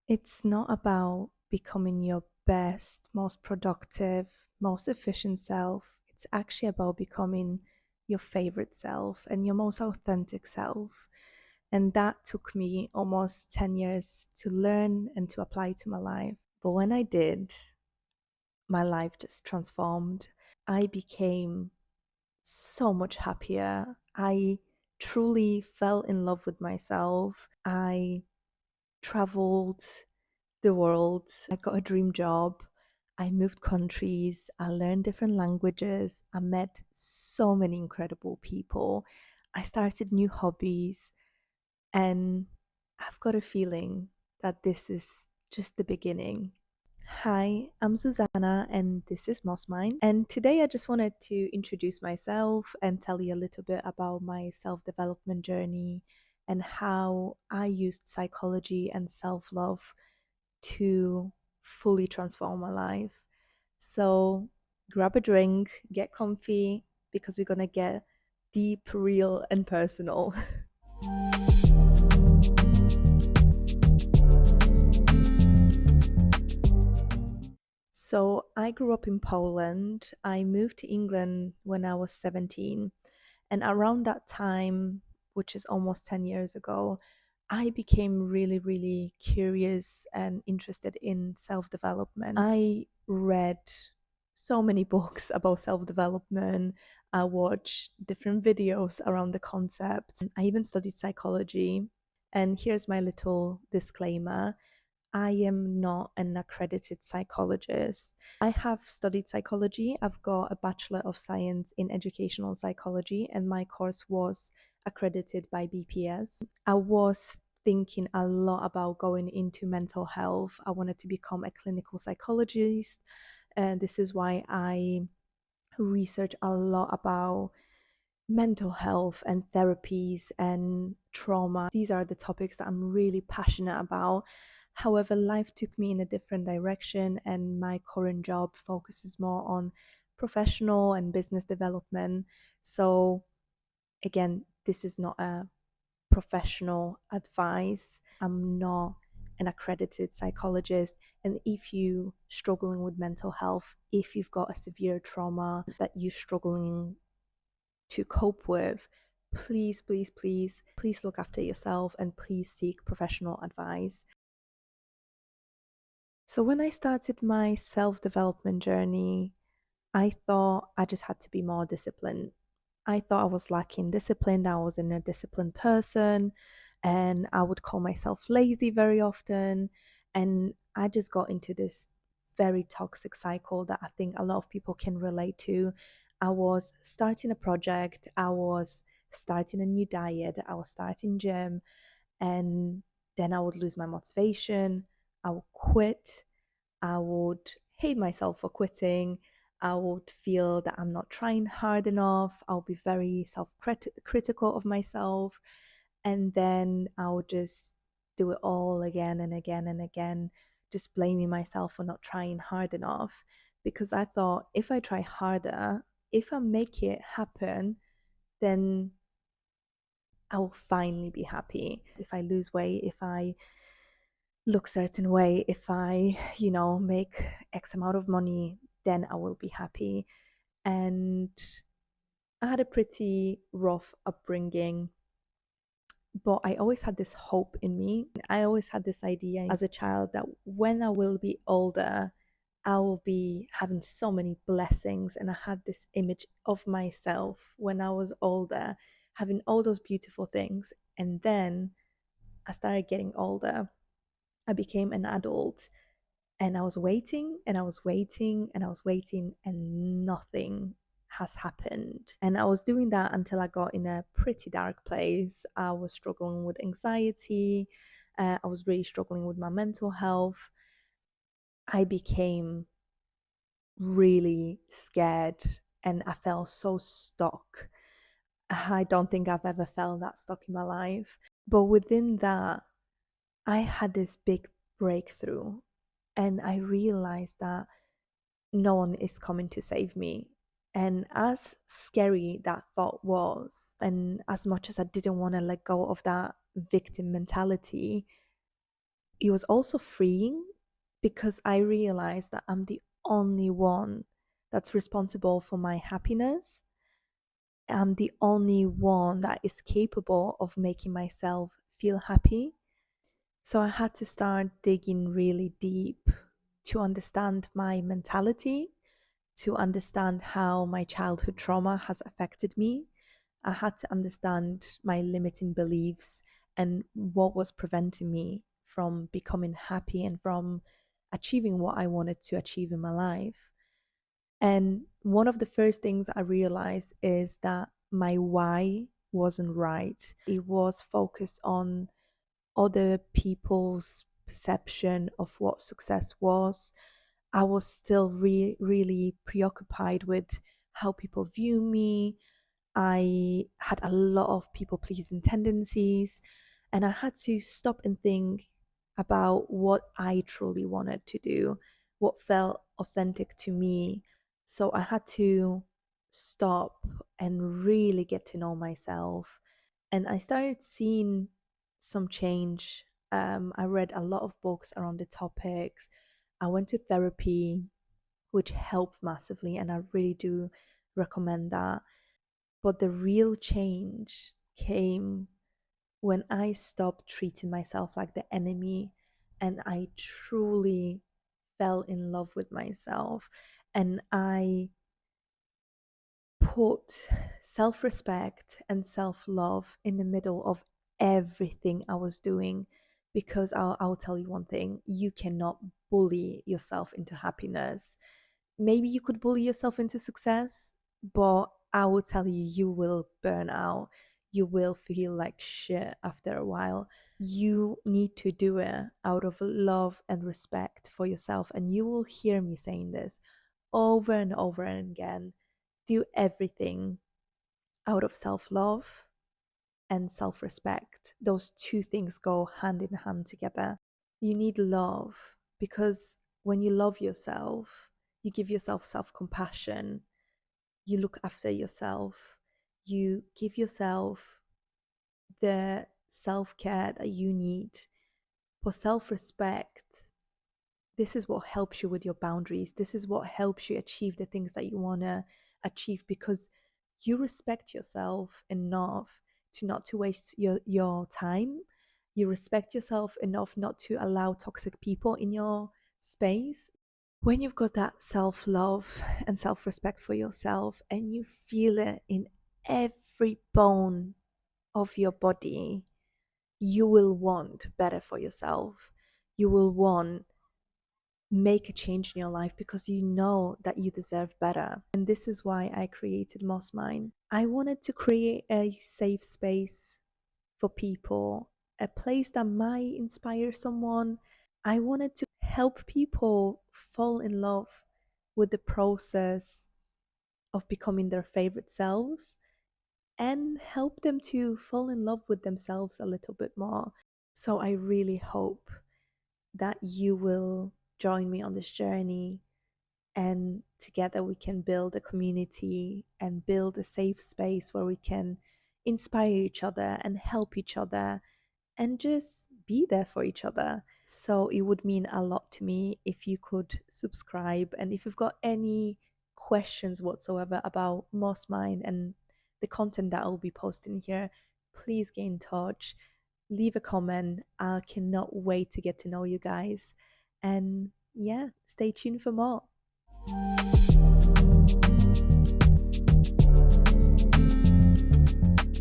It's not about becoming your best, most productive, most efficient self. It's actually about becoming your favorite self and your most authentic self. And that took me almost 10 years to learn and to apply to my life. But when I did, my life just transformed. I became so much happier. I truly fell in love with myself. I traveled the world. I got a dream job. I moved countries. I learned different languages. I met so many incredible people. I started new hobbies. And I've got a feeling that this is just the beginning. Hi, I'm Susanna, and this is MossMind. And today I just wanted to introduce myself and tell you a little bit about my self development journey and how I used psychology and self love to fully transform my life. So grab a drink, get comfy, because we're going to get deep, real, and personal. So I grew up in Poland. I moved to England when I was 17. And around that time, which is almost 10 years ago, I became really, really curious and interested in self development. I read so many books about self development. I watched different videos around the concept. I even studied psychology. And here's my little disclaimer: I am not an accredited psychologist. I have studied psychology. I've got a Bachelor of Science in Educational Psychology, and my course was accredited by BPS. I was thinking a lot about going into mental health. I wanted to become a clinical psychologist, and this is why I research a lot about mental health and therapies and trauma. These are the topics that I'm really passionate about. However, life took me in a different direction, and my current job focuses more on professional and business development. So, again, this is not a professional advice. I'm not an accredited psychologist. And if you struggling with mental health, if you've got a severe trauma that you're struggling to cope with, please, please, please, please look after yourself and please seek professional advice. So, when I started my self development journey, I thought I just had to be more disciplined. I thought I was lacking discipline. I wasn't a disciplined person, and I would call myself lazy very often. And I just got into this very toxic cycle that I think a lot of people can relate to. I was starting a project, I was starting a new diet, I was starting gym, and then I would lose my motivation. I would quit. I would hate myself for quitting. I would feel that I'm not trying hard enough. I'll be very self critical of myself. And then I would just do it all again and again and again, just blaming myself for not trying hard enough. Because I thought if I try harder, if I make it happen, then I will finally be happy. If I lose weight, if I look certain way, if I make X amount of money, then I will be happy. And I had a pretty rough upbringing, but I always had this hope in me. I always had this idea as a child that when I will be older, I will be having so many blessings. And I had this image of myself when I was older, having all those beautiful things. And then I started getting older. I became an adult, and I was waiting and I was waiting and I was waiting, and nothing has happened. And I was doing that until I got in a pretty dark place. I was struggling with anxiety. I was really struggling with my mental health. I became really scared and I felt so stuck. I don't think I've ever felt that stuck in my life. But within that, I had this big breakthrough, and I realized that no one is coming to save me. And as scary that thought was, and as much as I didn't want to let go of that victim mentality, it was also freeing because I realized that I'm the only one that's responsible for my happiness. I'm the only one that is capable of making myself feel happy. So I had to start digging really deep to understand my mentality, to understand how my childhood trauma has affected me. I had to understand my limiting beliefs and what was preventing me from becoming happy and from achieving what I wanted to achieve in my life. And one of the first things I realized is that my why wasn't right. It was focused on other people's perception of what success was. I was still really preoccupied with how people view me. I had a lot of people pleasing tendencies, and I had to stop and think about what I truly wanted to do, what felt authentic to me. So I had to stop and really get to know myself. And I started seeing some change. I read a lot of books around the topics. I went to therapy, which helped massively, and I really do recommend that. But the real change came when I stopped treating myself like the enemy and I truly fell in love with myself, and I put self respect and self love in the middle of everything I was doing. Because I'll tell you one thing, you cannot bully yourself into happiness. Maybe you could bully yourself into success, but I will tell you, you will burn out. You will feel like shit after a while. You need to do it out of love and respect for yourself. And you will hear me saying this over and over and again. Do everything out of self love and self respect. Those two things go hand in hand together. You need love because when you love yourself, you give yourself self compassion, you look after yourself, you give yourself the self care that you need. For self respect, this is what helps you with your boundaries. This is what helps you achieve the things that you want to achieve because you respect yourself enough to not to waste your time. You respect yourself enough not to allow toxic people in your space. When you've got that self-love and self-respect for yourself and you feel it in every bone of your body, you will want better for yourself. You will want make a change in your life because you know that you deserve better. And this is why I created MossMind. I wanted to create a safe space for people, a place that might inspire someone. I wanted to help people fall in love with the process of becoming their favorite selves and help them to fall in love with themselves a little bit more. So I really hope that you will join me on this journey and together we can build a community and build a safe space where we can inspire each other and help each other and just be there for each other. So it would mean a lot to me if you could subscribe, and if you've got any questions whatsoever about MossMind and the content that I'll be posting here, please get in touch, leave a comment. I cannot wait to get to know you guys, and yeah, stay tuned for more.